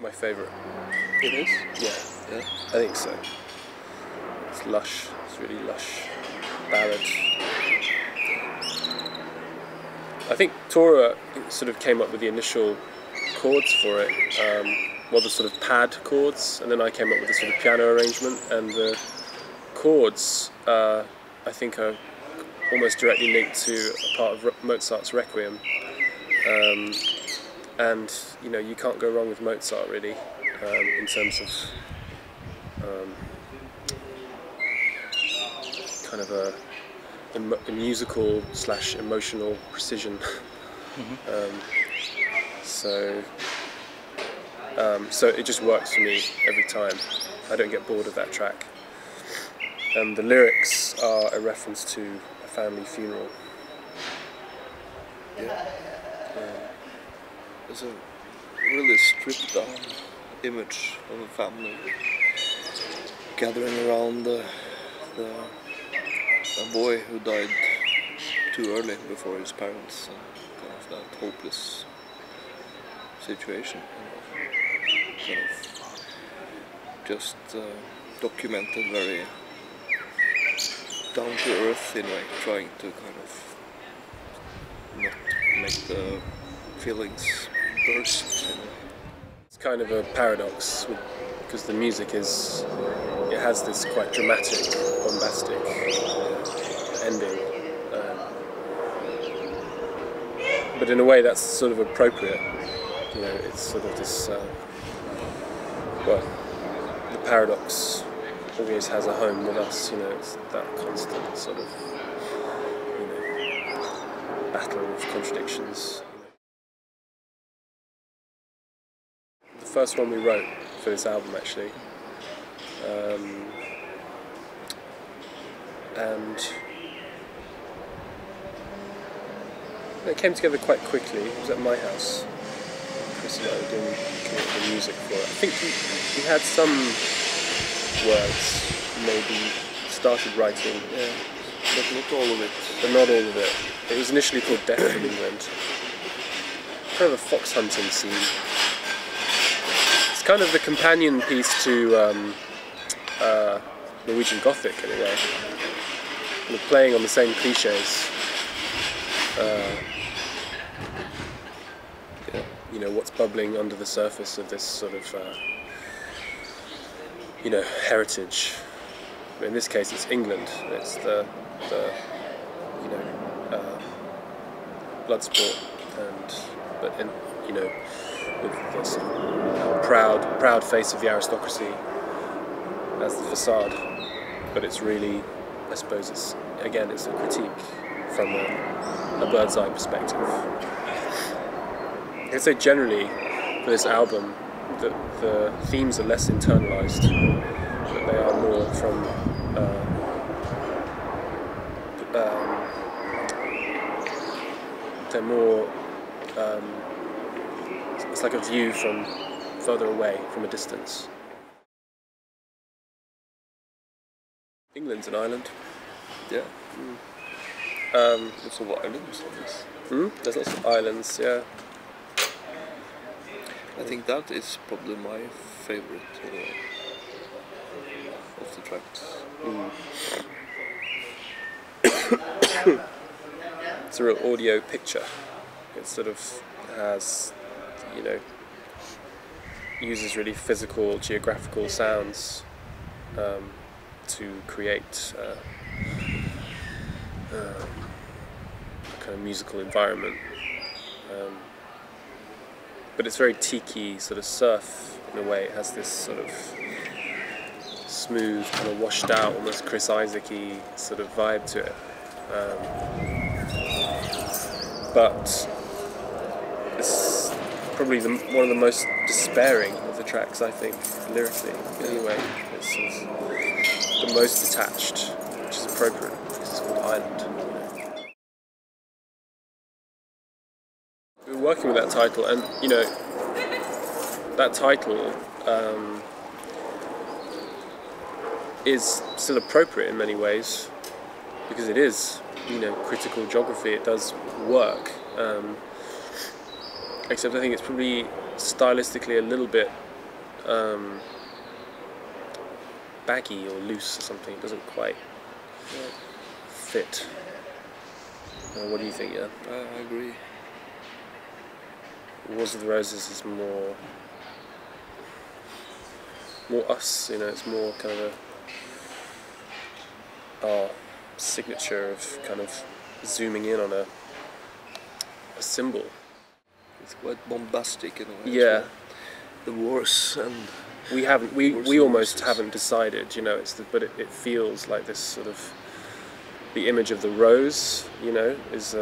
my favourite. It is? Yeah. Yeah. I think so. It's lush. It's really lush ballad. I think Tora sort of came up with the initial chords for it. Well, the sort of pad chords, and then I came up with the sort of piano arrangement, and the chords I think are almost directly linked to a part of Mozart's Requiem, and you know, you can't go wrong with Mozart really, in terms of kind of a musical / emotional precision. So it just works for me every time. I don't get bored of that track. And the lyrics are a reference to a family funeral. Yeah. There's a really stripped down image of a family gathering around a boy who died too early before his parents, and kind of that hopeless situation. Kind of just documented very down to earth in a way, trying to kind of not make the feelings burst in a way. It's kind of a paradox because the music it has this quite dramatic, bombastic ending, but in a way that's sort of appropriate. You know, it's sort of this. Well, the paradox always has a home with us. You know, it's that constant sort of, you know, battle of contradictions. The first one we wrote for this album, actually, and it came together quite quickly. It was at my house. Chris and I were doing the music for it. I think we had some words, maybe started writing. Yeah, but not all of it. But not all of it. It was initially called Death in England. Kind of a fox hunting scene. It's kind of the companion piece to Norwegian Gothic in a way. We're playing on the same cliches. You know, what's bubbling under the surface of this sort of, you know, heritage. In this case, it's England. It's the you know, blood sport, but you know, with this proud face of the aristocracy as the facade. But it's really, I suppose, it's a critique from a bird's eye perspective. I'd say generally for this album that the themes are less internalised, that they are more from they're more it's like a view from further away, from a distance. England's an island. Yeah. Lots of islands on this. There's lots of islands, yeah. I think that is probably my favourite of the tracks. It's a real audio picture. It sort of has, you know, uses really physical, geographical sounds to create a kind of musical environment. But it's very tiki, sort of surf in a way. It has this sort of smooth, kind of washed out, almost Chris Isaac-y sort of vibe to it. But it's probably one of the most despairing of the tracks, I think, lyrically. Anyway, it's the most detached, which is appropriate because it's called Island. We were working with that title, and you know, that title is still appropriate in many ways because it is, you know, critical geography. It does work, except I think it's probably stylistically a little bit baggy or loose or something. It doesn't quite fit. What do you think? Yeah, I agree. Wars of the Roses is more us. You know, it's more kind of our signature of kind of zooming in on a symbol. It's quite bombastic in a way. Yeah. As well. The wars and We almost haven't decided, you know. But it feels like this sort of, the image of the rose, you know, is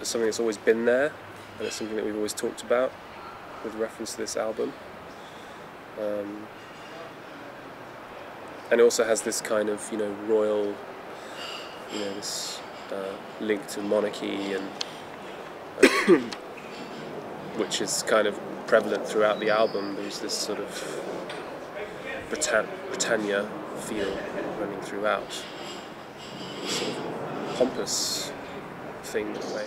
something that's always been there, and it's something that we've always talked about with reference to this album. And it also has this kind of, you know, royal, you know, this link to monarchy, and which is kind of prevalent throughout the album. There's this sort of Britannia feel running throughout, sort of pompous thing in a way.